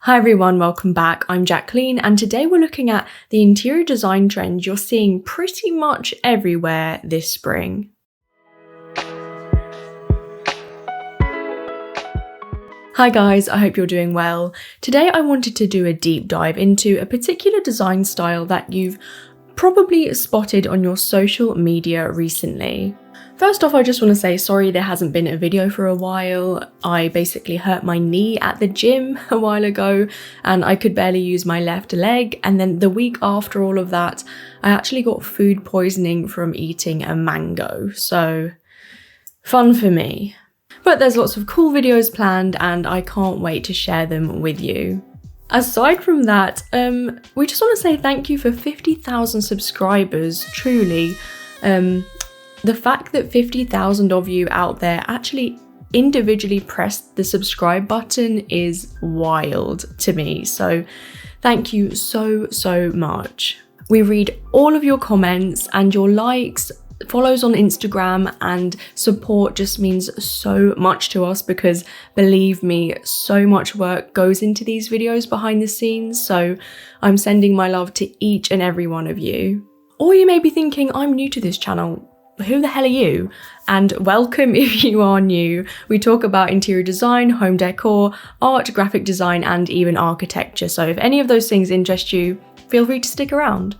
Hi everyone, welcome back. I'm Jacqueline and today we're looking at the interior design trend you're seeing pretty much everywhere this spring. Hi guys, I hope you're doing well. Today I wanted to do a deep dive into a particular design style that you've probably spotted on your social media recently. First off, I just want to say sorry there hasn't been a video for a while. I basically hurt my knee at the gym a while ago and I could barely use my left leg, and then the week after all of that I actually got food poisoning from eating a mango, so fun for me. But there's lots of cool videos planned and I can't wait to share them with you. Aside from that, we just want to say thank you for 50,000 subscribers, truly. The fact that 50,000 of you out there actually individually pressed the subscribe button is wild to me, so thank you so much. We read all of your comments and your likes, follows on Instagram, and support just means so much to us because, believe me, so much work goes into these videos behind the scenes, so I'm sending my love to each and every one of you. Or you may be thinking, I'm new to this channel. Who the hell are you? And welcome if you are new. We talk about interior design, home decor, art, graphic design, and even architecture. So if any of those things interest you, feel free to stick around.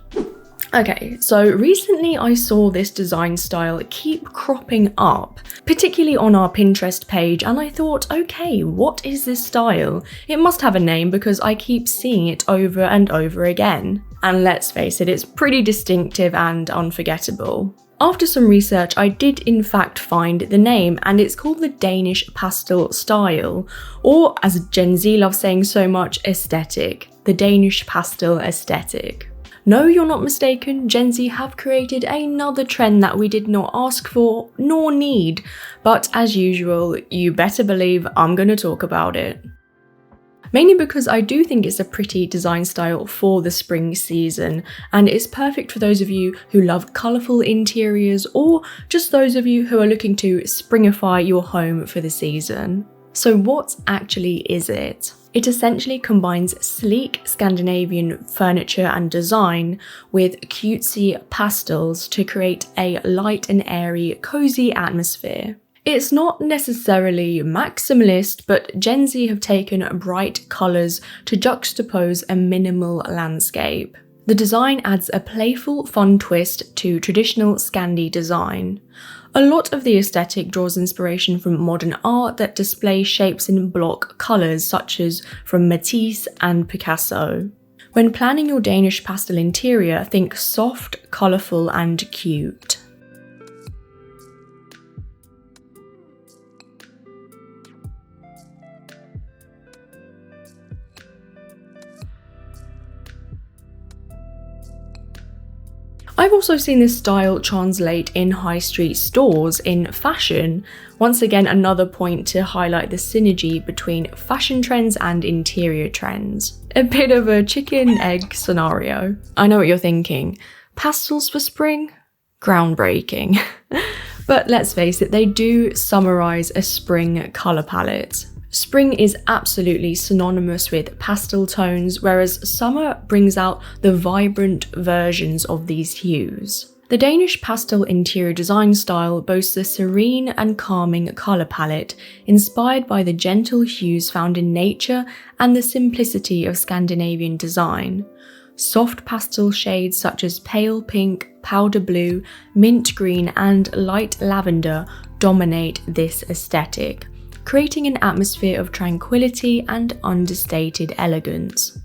Okay, so recently I saw this design style keep cropping up, particularly on our Pinterest page, and I thought, okay, what is this style? It must have a name because I keep seeing it over and over again. And let's face it, it's pretty distinctive and unforgettable. After some research, I did in fact find the name, and it's called the Danish Pastel style, or as Gen Z loves saying so much, aesthetic. The Danish Pastel aesthetic. No, you're not mistaken, Gen Z have created another trend that we did not ask for nor need, but as usual, you better believe I'm going to talk about it. Mainly because I do think it's a pretty design style for the spring season, and it's perfect for those of you who love colourful interiors or just those of you who are looking to springify your home for the season. So what actually is it? It essentially combines sleek Scandinavian furniture and design with cutesy pastels to create a light and airy, cozy atmosphere. It's not necessarily maximalist, but Gen Z have taken bright colours to juxtapose a minimal landscape. The design adds a playful, fun twist to traditional Scandi design. A lot of the aesthetic draws inspiration from modern art that displays shapes in block colours, such as from Matisse and Picasso. When planning your Danish pastel interior, think soft, colourful and cute. I've also seen this style translate in high street stores in fashion. Once again, another point to highlight the synergy between fashion trends and interior trends. A bit of a chicken-egg scenario. I know what you're thinking. Pastels for spring? Groundbreaking. But let's face it, they do summarise a spring colour palette. Spring is absolutely synonymous with pastel tones, whereas summer brings out the vibrant versions of these hues. The Danish pastel interior design style boasts a serene and calming colour palette, inspired by the gentle hues found in nature and the simplicity of Scandinavian design. Soft pastel shades such as pale pink, powder blue, mint green, and light lavender dominate this aesthetic, creating an atmosphere of tranquility and understated elegance.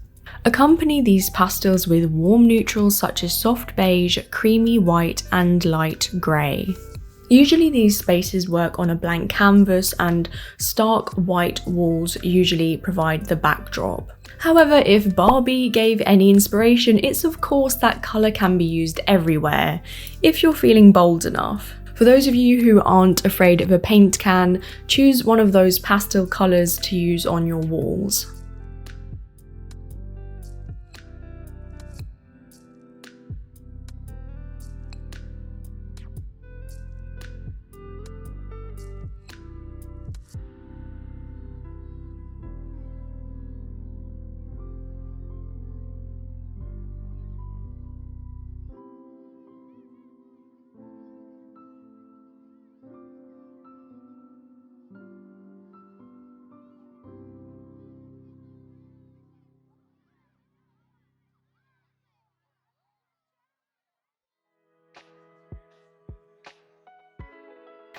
Accompany these pastels with warm neutrals such as soft beige, creamy white, and light grey. Usually these spaces work on a blank canvas, and stark white walls usually provide the backdrop. However, if Barbie gave any inspiration, it's of course that colour can be used everywhere, if you're feeling bold enough. For those of you who aren't afraid of a paint can, choose one of those pastel colours to use on your walls.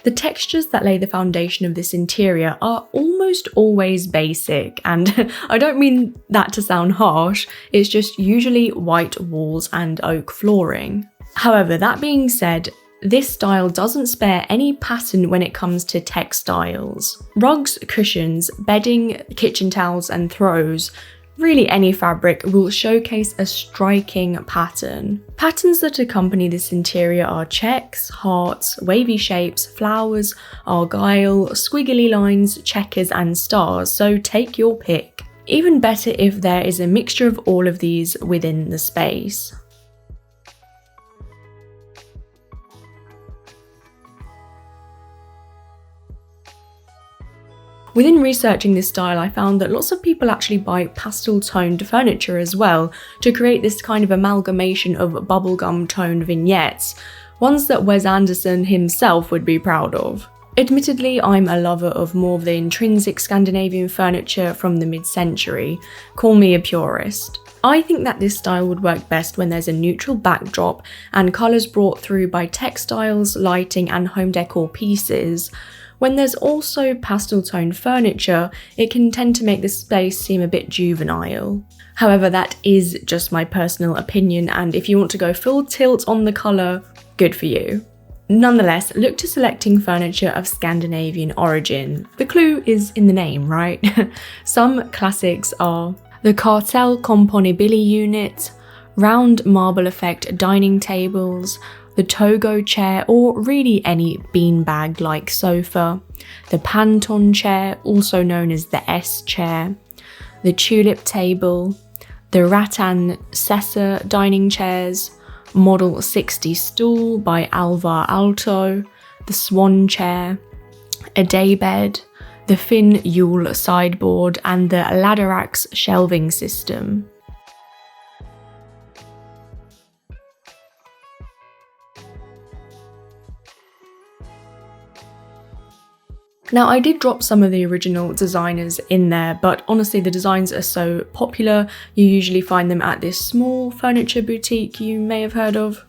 The textures that lay the foundation of this interior are almost always basic, and I don't mean that to sound harsh, it's just usually white walls and oak flooring. However, that being said, this style doesn't spare any pattern when it comes to textiles. Rugs, cushions, bedding, kitchen towels and throws, really any fabric, will showcase a striking pattern. Patterns that accompany this interior are checks, hearts, wavy shapes, flowers, argyle, squiggly lines, checkers and stars, so take your pick. Even better if there is a mixture of all of these within the space. Within researching this style, I found that lots of people actually buy pastel-toned furniture as well to create this kind of amalgamation of bubblegum-toned vignettes, ones that Wes Anderson himself would be proud of. Admittedly, I'm a lover of more of the intrinsic Scandinavian furniture from the mid-century. Call me a purist. I think that this style would work best when there's a neutral backdrop and colours brought through by textiles, lighting and home decor pieces. When there's also pastel-toned furniture, it can tend to make the space seem a bit juvenile. However, that is just my personal opinion, and if you want to go full tilt on the colour, good for you. Nonetheless, look to selecting furniture of Scandinavian origin. The clue is in the name, right? Some classics are the Kartel Componibili unit, round marble effect dining tables, the Togo chair, or really any beanbag-like sofa, the Panton chair, also known as the S chair, the tulip table, the Rattan Sessa dining chairs, Model 60 stool by Alvar Aalto, the Swan chair, a daybed, the Finn Yule sideboard, and the Laderax shelving system. Now, I did drop some of the original designers in there, but honestly the designs are so popular, you usually find them at this small furniture boutique you may have heard of.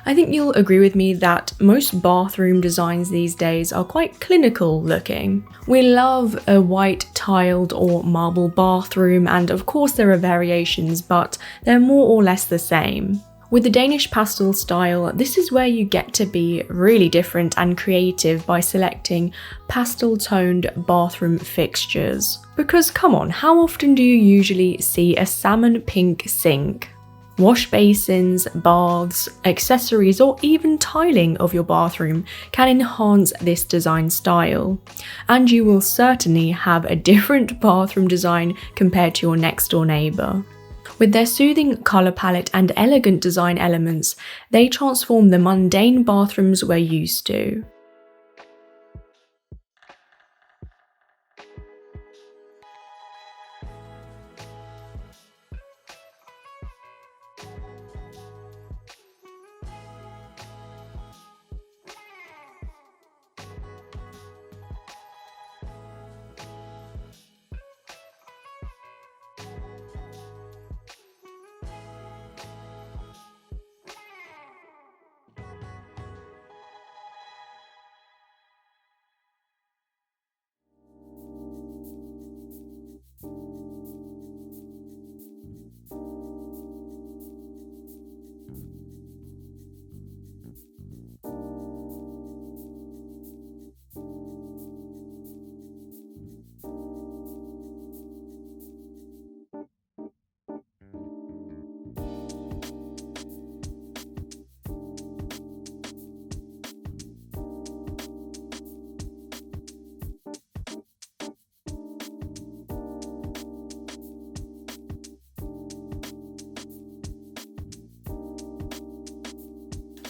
I think you'll agree with me that most bathroom designs these days are quite clinical looking. We love a white tiled or marble bathroom, and of course there are variations, but they're more or less the same. With the Danish pastel style, this is where you get to be really different and creative by selecting pastel-toned bathroom fixtures. Because come on, how often do you usually see a salmon pink sink? Wash basins, baths, accessories, or even tiling of your bathroom can enhance this design style. And you will certainly have a different bathroom design compared to your next door neighbour. With their soothing colour palette and elegant design elements, they transform the mundane bathrooms we're used to.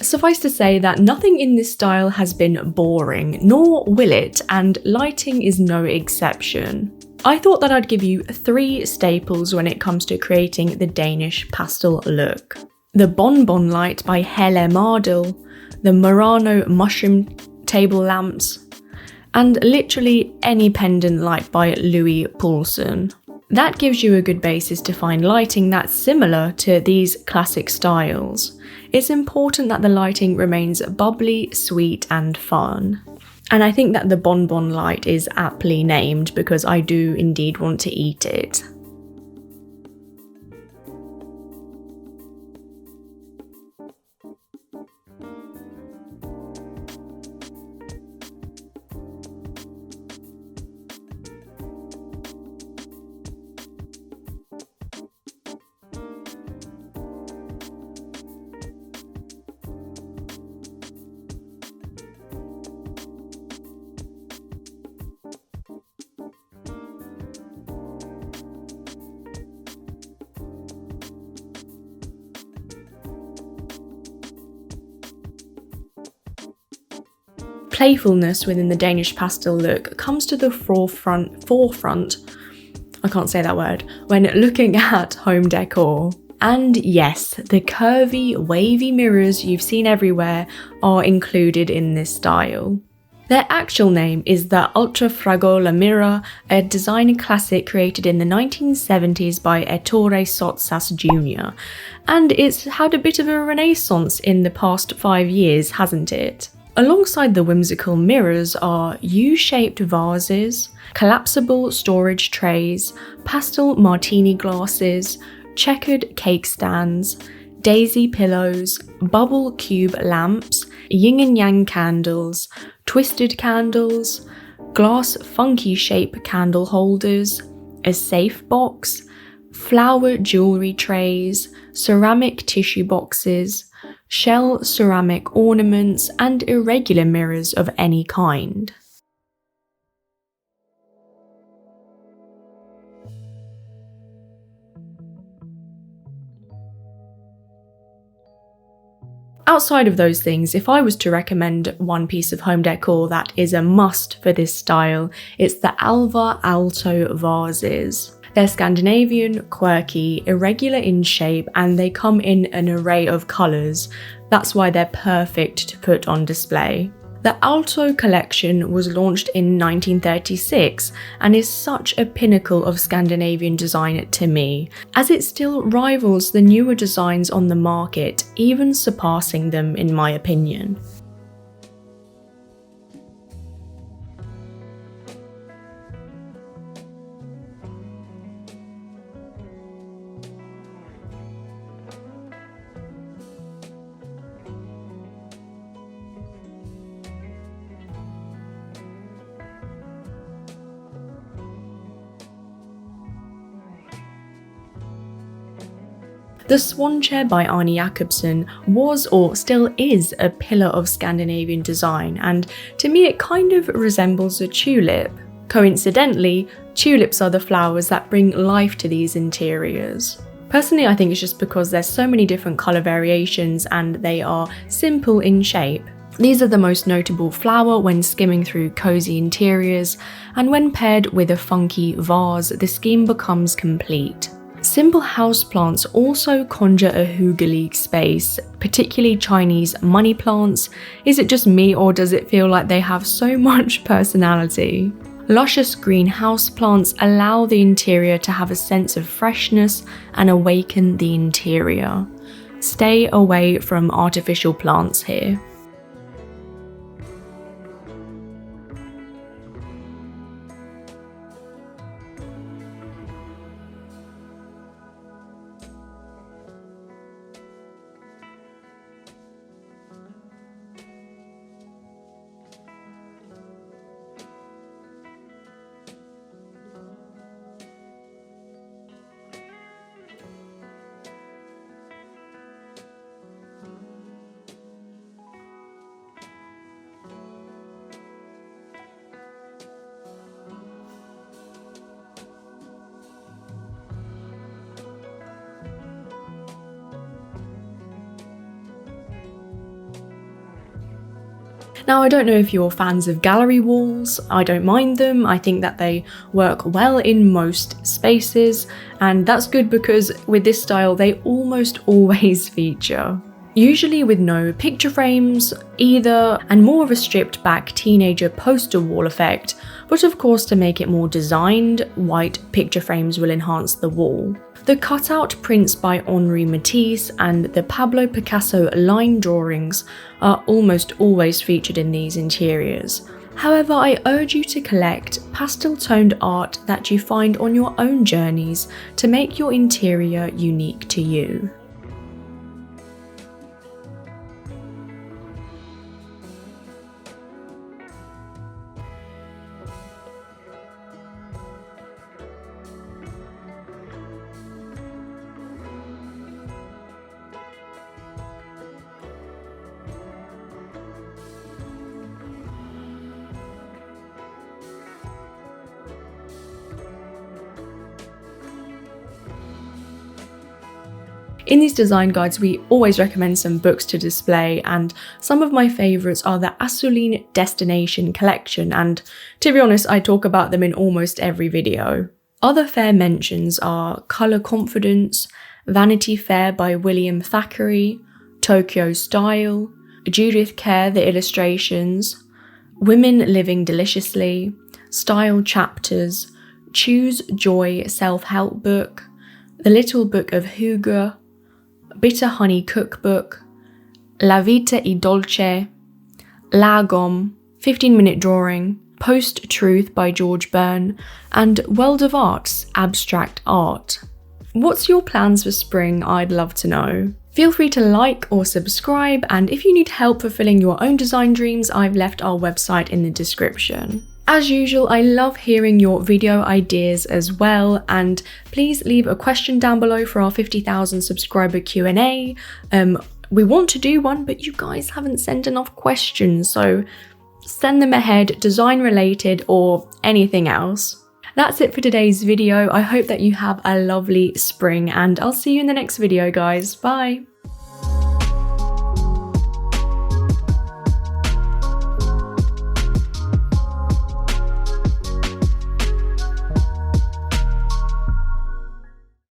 Suffice to say that nothing in this style has been boring, nor will it, and lighting is no exception. I thought that I'd give you 3 staples when it comes to creating the Danish pastel look. The Bonbon light by Helle Mardahl, the Murano mushroom table lamps, and literally any pendant light by Louis Poulsen. That gives you a good basis to find lighting that's similar to these classic styles. It's important that the lighting remains bubbly, sweet and fun. And I think that the bonbon light is aptly named because I do indeed want to eat it. Playfulness within the Danish pastel look comes to the forefront, I can't say that word, when looking at home decor. And yes, the curvy, wavy mirrors you've seen everywhere are included in this style. Their actual name is the Ultra Fragola mirror, a design classic created in the 1970s by Ettore Sottsass Jr. And it's had a bit of a renaissance in the past 5 years, hasn't it? Alongside the whimsical mirrors are U-shaped vases, collapsible storage trays, pastel martini glasses, checkered cake stands, daisy pillows, bubble cube lamps, yin and yang candles, twisted candles, glass funky shape candle holders, a safe box, flower jewelry trays, ceramic tissue boxes, shell ceramic ornaments, and irregular mirrors of any kind. Outside of those things, if I was to recommend one piece of home decor that is a must for this style, it's the Alvar Aalto vases. They're Scandinavian, quirky, irregular in shape, and they come in an array of colours. That's why they're perfect to put on display. The Aalto collection was launched in 1936 and is such a pinnacle of Scandinavian design to me, as it still rivals the newer designs on the market, even surpassing them in my opinion. The Swan Chair by Arne Jacobsen was, or still is, a pillar of Scandinavian design, and to me it kind of resembles a tulip. Coincidentally, tulips are the flowers that bring life to these interiors. Personally, I think it's just because there's so many different colour variations and they are simple in shape. These are the most notable flower when skimming through cosy interiors, and when paired with a funky vase, the scheme becomes complete. Simple houseplants also conjure a hygge space, particularly Chinese money plants. Is it just me, or does it feel like they have so much personality? Luscious green houseplants allow the interior to have a sense of freshness and awaken the interior. Stay away from artificial plants here. Now, I don't know if you're fans of gallery walls. I don't mind them. I think that they work well in most spaces, and that's good because with this style they almost always feature. Usually with no picture frames either, and more of a stripped back teenager poster wall effect, but of course to make it more designed, white picture frames will enhance the wall. The cutout prints by Henri Matisse and the Pablo Picasso line drawings are almost always featured in these interiors. However, I urge you to collect pastel-toned art that you find on your own journeys to make your interior unique to you. In these design guides, we always recommend some books to display, and some of my favourites are the Assouline Destination collection, and to be honest, I talk about them in almost every video. Other fair mentions are Colour Confidence, Vanity Fair by William Thackeray, Tokyo Style, Judith Kerr The Illustrations, Women Living Deliciously, Style Chapters, Choose Joy Self-Help Book, The Little Book of Hugo, Bitter Honey Cookbook, La Vita e Dolce, Lagom, 15-Minute Drawing, Post-Truth by George Byrne, and World of Art's Abstract Art. What's your plans for spring? I'd love to know. Feel free to like or subscribe, and if you need help fulfilling your own design dreams, I've left our website in the description. As usual, I love hearing your video ideas as well, and please leave a question down below for our 50,000 subscriber Q&A. We want to do one, but you guys haven't sent enough questions, so send them ahead, design related or anything else. That's it for today's video. I hope that you have a lovely spring, and I'll see you in the next video, guys. Bye!